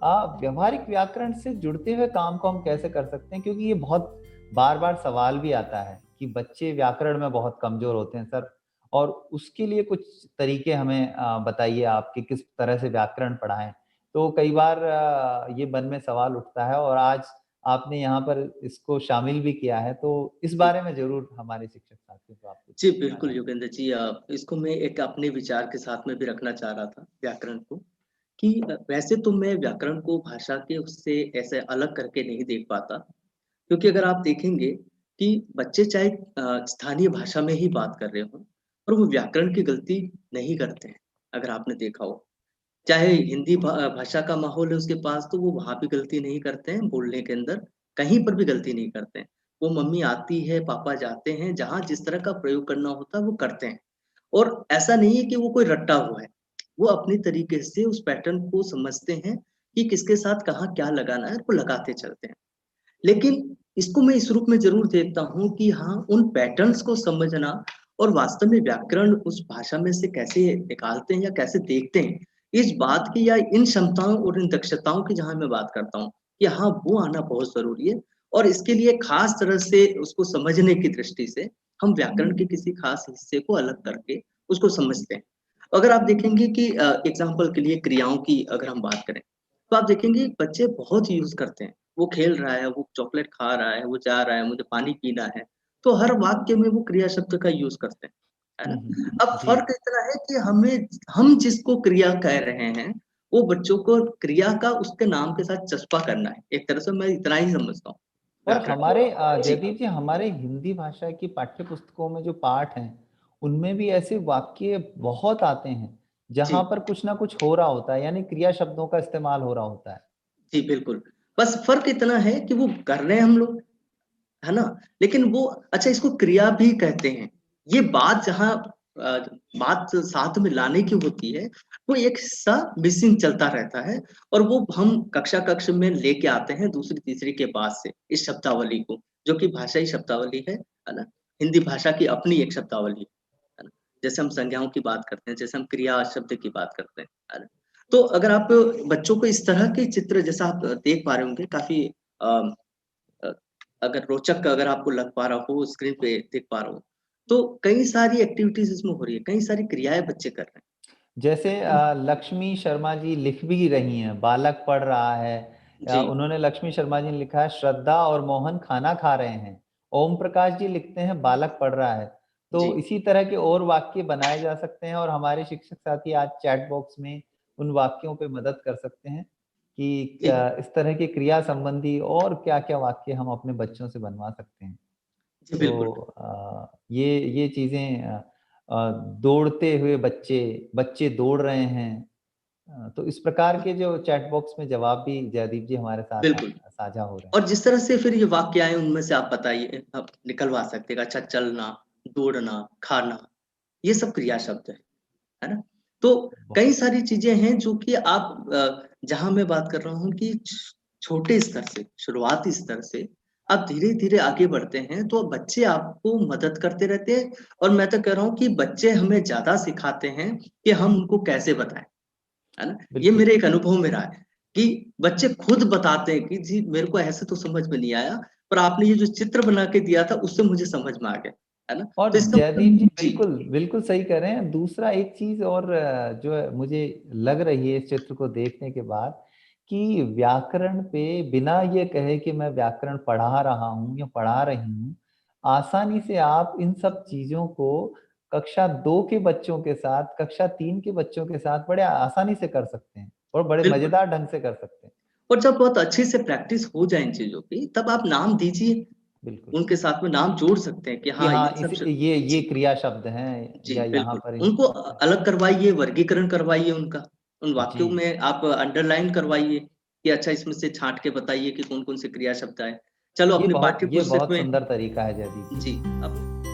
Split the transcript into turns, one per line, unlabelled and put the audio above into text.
व्यवहारिक व्याकरण से जुड़ते हुए काम को हम कैसे कर सकते हैं? क्योंकि ये बहुत बार-बार सवाल भी आता है कि बच्चे व्याकरण में बहुत कमज़ोर होते हैं सर, और उसके लिए कुछ तरीके हमें बताइए आप कि किस तरह से व्याकरण पढ़ाएँ? तो कई बार ये मन में सवाल उठता है और आज आपने यहाँ पर इसको शामिल भी किया है, तो इस
जी।
बारे में ज़रूर हमारे शिक्षक साथियों को आप कुछ
जी,
कहना
बिल्कुल
चाहें?
योगेंद्र जी इसको मैं एक अपने विचार के साथ में भी रखना चाह रहा था व्याकरण को, कि वैसे तो मैं व्याकरण को भाषा के उससे ऐसे अलग करके नहीं देख पाता। क्योंकि अगर आप देखेंगे कि बच्चे चाहे स्थानीय भाषा में ही बात कर रहे हों, पर वो व्याकरण की गलती नहीं करते हैं, अगर आपने देखा हो। चाहे हिंदी भाषा का माहौल है उसके पास तो वो वहाँ भी गलती नहीं करते हैं बोलने के अंदर, कहीं पर भी गलती नहीं करते हैं। वो मम्मी आती है, पापा जाते हैं, जहाँ जिस तरह का प्रयोग करना होता है वो करते हैं। और ऐसा नहीं है कि वो कोई रटा हुआ है, वो अपने तरीके से उस पैटर्न को समझते हैं कि किसके साथ कहाँ क्या लगाना है, वो लगाते चलते हैं। लेकिन इसको मैं इस रूप में ज़रूर देखता हूँ कि हाँ, उन पैटर्न्स को समझना और वास्तव में व्याकरण उस भाषा में से कैसे निकालते हैं या कैसे देखते हैं, इस बात की या इन क्षमताओं और इन दक्षताओं की जहाँ मैं बात करता हूँ, कि हाँ, वो आना बहुत ज़रूरी है और इसके लिए ख़ास तरह से उसको समझने की दृष्टि से हम व्याकरण के किसी ख़ास हिस्से को अलग करके उसको समझते हैं। अगर आप देखेंगे कि एग्ज़ाम्पल के लिए क्रियाओं की अगर हम बात करें, तो आप देखेंगे बच्चे बहुत यूज़ करते हैं। वो खेल रहा है, वो चॉकलेट खा रहा है, वो जा रहा है, मुझे पानी पीना है, तो हर वाक्य में वो क्रिया शब्द का यूज़ करते हैं, है
हुँ,
ना?
हुँ।
अब
जी।
फ़र्क इतना है कि हम जिसको क्रिया कह रहे हैं, वो बच्चों को क्रिया का उसके नाम के साथ चस्पा करना है। एक तरह से मैं इतना ही समझता हूँ,
और
व्याकरण को।
हमारे
जी,
जयदीप जी, हमारे हिंदी भाषा की पाठ्य पुस्तकों में जो पाठ हैं, उनमें भी ऐसे वाक्य बहुत आते हैं, जहाँ
जी,
पर कुछ ना कुछ हो रहा होता है, यानी क्रिया शब्दों का इस्तेमाल हो रहा होता है।
जी, बिल्कुल। बस फ़र्क इतना है कि वो कर रहे हैं हम लोग, है ना? लेकिन वो अच्छा इसको क्रिया भी कहते हैं। ये बात जहाँ अ, बात साथ में लाने की होती है, वो एक हिस्सा मिसिंग चलता रहता है और वो हम कक्षा में लेके आते हैं दूसरी, तीसरी के बाद से इस शब्दावली को, जो कि भाषाई शब्दावली है ना? हिंदी भाषा की अपनी एक शब्दावली है ना? जैसे हम संज्ञाओं की बात करते हैं, जैसे हम क्रिया शब्द की बात करते हैं, है ना? तो अगर आप बच्चों को इस तरह के चित्र जैसा आप देख पा रहे होंगे काफ़ी अ अ, अगर रोचक अगर आपको लग पा रहा हो, स्क्रीन पे देख पा रहा हो, तो कई सारी एक्टिविटीज़ इसमें हो रही है, कई सारी क्रियाएँ बच्चे कर रहे
जैसे
हैं।
लक्ष्मी शर्मा जी लिख भी रही हैं, बालक पढ़ रहा है।
जी,
उन्होंने लक्ष्मी शर्मा जी ने लिखा है, श्रद्धा और मोहन खाना खा रहे हैं। ओम प्रकाश जी लिखते हैं, बालक पढ़ रहा है। तो
जी,
इसी तरह के और वाक्य बनाए जा सकते हैं और हमारे शिक्षक साथी आज चैट बॉक्स में उन वाक्यों पे मदद कर सकते हैं कि
जी,
इस तरह के क्रिया संबंधी और क्या-क्या वाक्य हम अपने बच्चों से बनवा सकते हैं।
जी,
तो
बिल्कुल।
ये चीज़ें दौड़ते हुए बच्चे, बच्चे दौड़ रहे हैं। तो इस प्रकार के जो चैट बॉक्स में जवाब भी जयदीप जी हमारे साथ
बिल्कुल
साझा हो रहे हैं।
और जिस तरह से फिर ये वाक्य आए उनमें से आप बताइए आप निकलवा सकते हैं। अच्छा चलना, दौड़ना, खाना, ये सब क्रिया शब्द है ना? तो कई
बहुत
सारी चीज़ें हैं जो कि आप जहाँ मैं बात कर रहा हूँ कि छोटे स्तर से, शुरुआती स्तर से आप धीरे-धीरे आगे बढ़ते हैं, तो बच्चे आपको मदद करते रहते हैं और मैं तो कह रहा हूँ कि बच्चे हमें ज़्यादा सिखाते हैं कि हम उनको कैसे बताएँ, है ना? ये
बिल्कुल।
मेरे एक अनुभव में रहा है कि बच्चे खुद बताते हैं कि जी मेरे को ऐसे तो समझ में नहीं आया, पर आपने ये जो चित्र बना के दिया था उससे मुझे समझ में आ गया, है ना?
और
तो इसका
जयदीप जी
मतलब जी,
बिल्कुल, बिल्कुल सही कह रहे हैं। दूसरा एक चीज़ और जो है मुझे लग रही है इस चित्र को देखने के बाद कि व्याकरण पे बिना ये कहे कि मैं व्याकरण पढ़ा रहा हूँ या पढ़ा रही हूँ, आसानी से आप इन सब चीज़ों को कक्षा 2 के बच्चों के साथ, कक्षा 3 के बच्चों के साथ बड़े आसानी से कर सकते हैं और बड़े
बिल्कुल।
मज़ेदार ढंग से कर सकते हैं।
और जब बहुत अच्छे से प्रैक्टिस हो जाए इन चीज़ों की, तब आप नाम दीजिए,
बिल्कुल,
उनके साथ में नाम जोड़ सकते हैं कि
कि
हाँ,
हाँ,
ये सब
इस
श
ये
जी,
क्रिया शब्द हैं
जी,
या यहाँ
बिल्कुल।
पर
उनको
इनको
अलग करवाइए, वर्गीकरण करवाइए उनका। उन
जी।
वाक्यों में आप अंडरलाइन करवाइए कि अच्छा इसमें से छाँट के बताइए कि कौन-कौन से क्रिया शब्द आए। चलो अपने पाठ्य
ये
पुस्तक
बहुत
में
सुंदर तरीका है जयदीप जी।
जी, अब